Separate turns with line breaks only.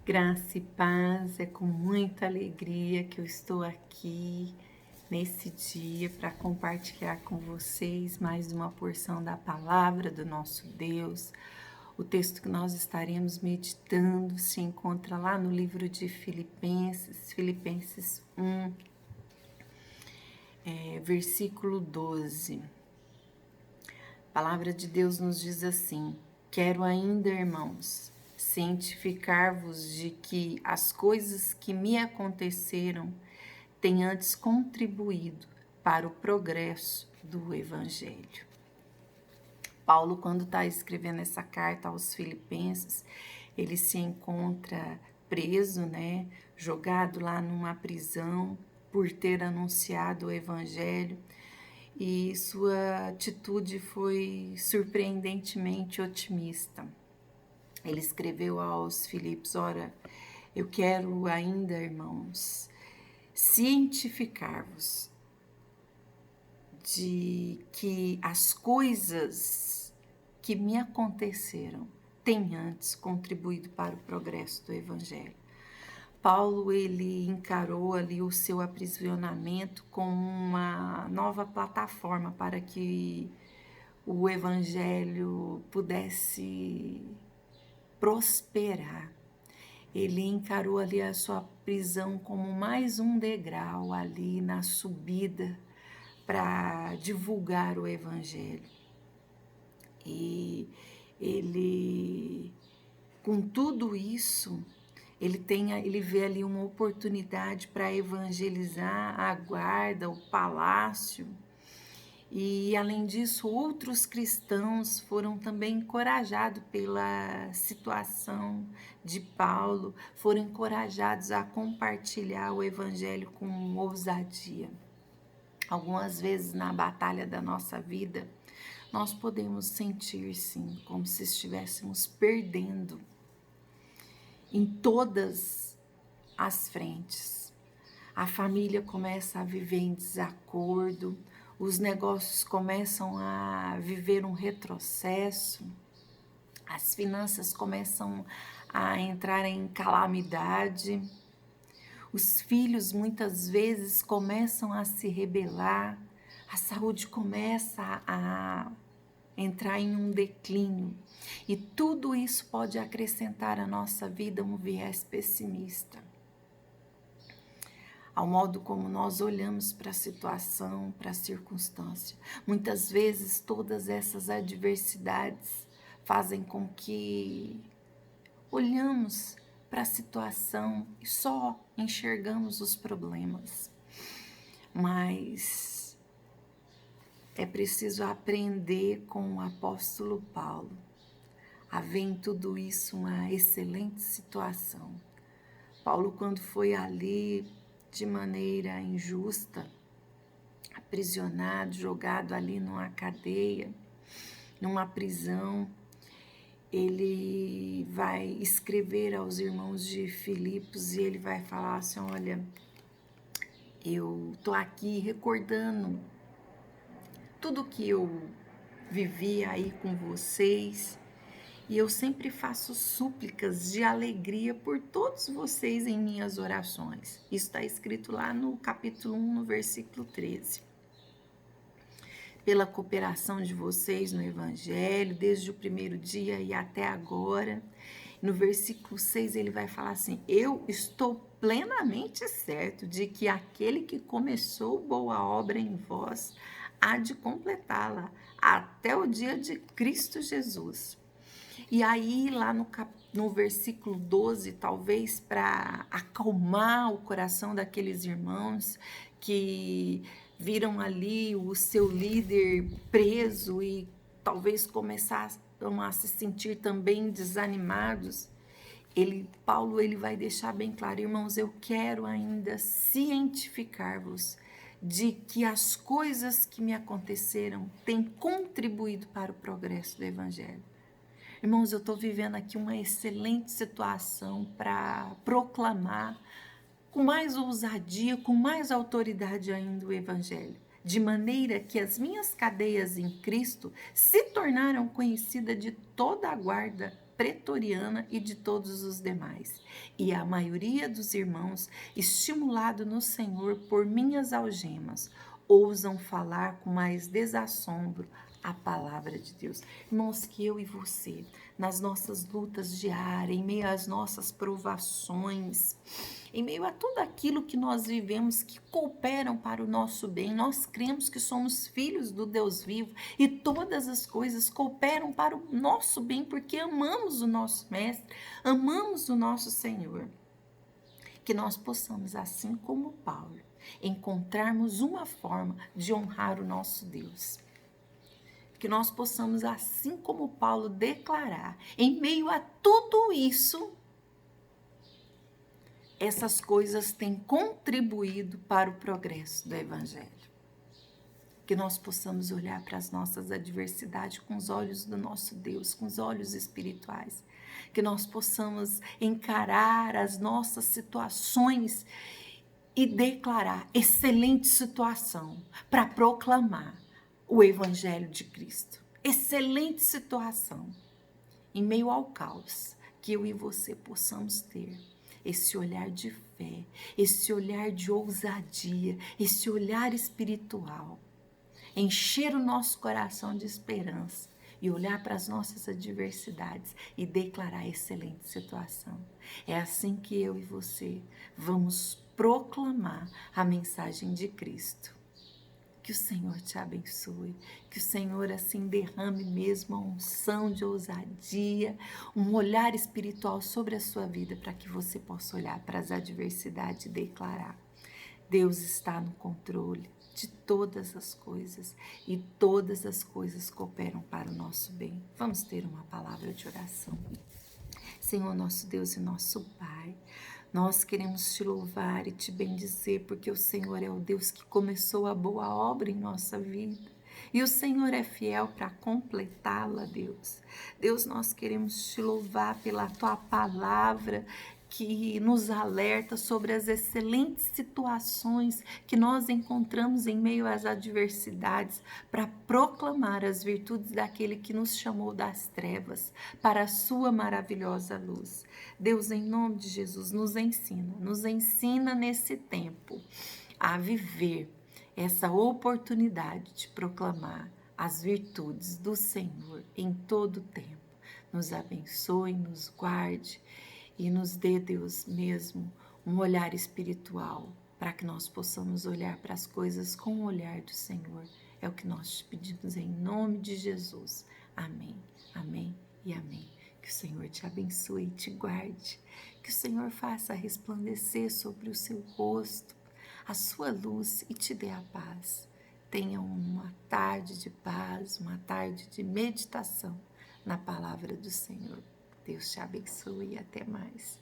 Graça e paz, é com muita alegria que eu estou aqui nesse dia para compartilhar com vocês mais uma porção da palavra do nosso Deus. O texto que nós estaremos meditando se encontra lá no livro de Filipenses 1, versículo 12. A palavra de Deus nos diz assim: quero ainda, irmãos, cientificar-vos de que as coisas que me aconteceram têm antes contribuído para o progresso do Evangelho. Paulo, quando está escrevendo essa carta aos Filipenses, ele se encontra preso, jogado lá numa prisão por ter anunciado o Evangelho. E sua atitude foi surpreendentemente otimista. Ele escreveu aos Filipos: ora, eu quero ainda, irmãos, cientificar-vos de que as coisas que me aconteceram têm antes contribuído para o progresso do Evangelho. Paulo, ele encarou ali o seu aprisionamento como uma nova plataforma para que o Evangelho pudesse prosperar. Ele encarou ali a sua prisão como mais um degrau ali na subida para divulgar o Evangelho. E ele, com tudo isso, ele vê ali uma oportunidade para evangelizar a guarda, o palácio. E, além disso, outros cristãos foram também encorajados pela situação de Paulo, foram encorajados a compartilhar o evangelho com ousadia. Algumas vezes na batalha da nossa vida, nós podemos sentir, sim, como se estivéssemos perdendo em todas as frentes. A família começa a viver em desacordo, os negócios começam a viver um retrocesso, as finanças começam a entrar em calamidade, os filhos muitas vezes começam a se rebelar, a saúde começa a entrar em um declínio. E tudo isso pode acrescentar à nossa vida um viés pessimista, ao modo como nós olhamos para a situação, para a circunstância. Muitas vezes todas essas adversidades fazem com que olhamos para a situação e só enxergamos os problemas. Mas é preciso aprender com o apóstolo Paulo a ver em tudo isso uma excelente situação. Paulo, quando foi ali de maneira injusta, aprisionado, jogado ali numa cadeia, numa prisão, ele vai escrever aos irmãos de Filipos e ele vai falar assim: olha, eu tô aqui recordando tudo que eu vivi aí com vocês, e eu sempre faço súplicas de alegria por todos vocês em minhas orações. Isso está escrito lá no capítulo 1, no versículo 13. Pela cooperação de vocês no Evangelho, desde o primeiro dia e até agora. No versículo 6 ele vai falar assim: eu estou plenamente certo de que aquele que começou boa obra em vós há de completá-la até o dia de Cristo Jesus. E aí, lá no versículo 12, talvez para acalmar o coração daqueles irmãos que viram ali o seu líder preso e talvez começaram a se sentir também desanimados, Paulo vai deixar bem claro: irmãos, eu quero ainda cientificar-vos de que as coisas que me aconteceram têm contribuído para o progresso do Evangelho. Irmãos, eu estou vivendo aqui uma excelente situação para proclamar com mais ousadia, com mais autoridade ainda o Evangelho, de maneira que as minhas cadeias em Cristo se tornaram conhecidas de toda a guarda pretoriana e de todos os demais. E a maioria dos irmãos, estimulado no Senhor por minhas algemas, ousam falar com mais desassombro a palavra de Deus. Irmãos, que eu e você, nas nossas lutas diárias, em meio às nossas provações, em meio a tudo aquilo que nós vivemos que cooperam para o nosso bem, nós cremos que somos filhos do Deus vivo e todas as coisas cooperam para o nosso bem porque amamos o nosso Mestre, amamos o nosso Senhor. Que nós possamos, assim como Paulo, encontrarmos uma forma de honrar o nosso Deus. Que nós possamos, assim como Paulo, declarar, em meio a tudo isso, essas coisas têm contribuído para o progresso do Evangelho. Que nós possamos olhar para as nossas adversidades com os olhos do nosso Deus, com os olhos espirituais. Que nós possamos encarar as nossas situações e declarar excelente situação para proclamar o Evangelho de Cristo. Excelente situação. Em meio ao caos, que eu e você possamos ter esse olhar de fé, esse olhar de ousadia, esse olhar espiritual. Encher o nosso coração de esperança e olhar para as nossas adversidades e declarar excelente situação. É assim que eu e você vamos proclamar a mensagem de Cristo. Que o Senhor te abençoe, que o Senhor assim derrame mesmo a unção de ousadia, um olhar espiritual sobre a sua vida para que você possa olhar para as adversidades e declarar: Deus está no controle de todas as coisas e todas as coisas cooperam para o nosso bem. Vamos ter uma palavra de oração. Senhor, nosso Deus e nosso Pai, nós queremos te louvar e te bendizer, porque o Senhor é o Deus que começou a boa obra em nossa vida. E o Senhor é fiel para completá-la, Deus. Deus, nós queremos te louvar pela tua palavra que nos alerta sobre as excelentes situações que nós encontramos em meio às adversidades para proclamar as virtudes daquele que nos chamou das trevas para a sua maravilhosa luz. Deus, em nome de Jesus, nos ensina nesse tempo a viver essa oportunidade de proclamar as virtudes do Senhor em todo o tempo. Nos abençoe, nos guarde e nos dê, Deus mesmo, um olhar espiritual para que nós possamos olhar para as coisas com o olhar do Senhor. É o que nós te pedimos em nome de Jesus. Amém, amém e amém. Que o Senhor te abençoe e te guarde. Que o Senhor faça resplandecer sobre o seu rosto a sua luz e te dê a paz. Tenha uma tarde de paz, uma tarde de meditação na palavra do Senhor. Deus te abençoe e até mais.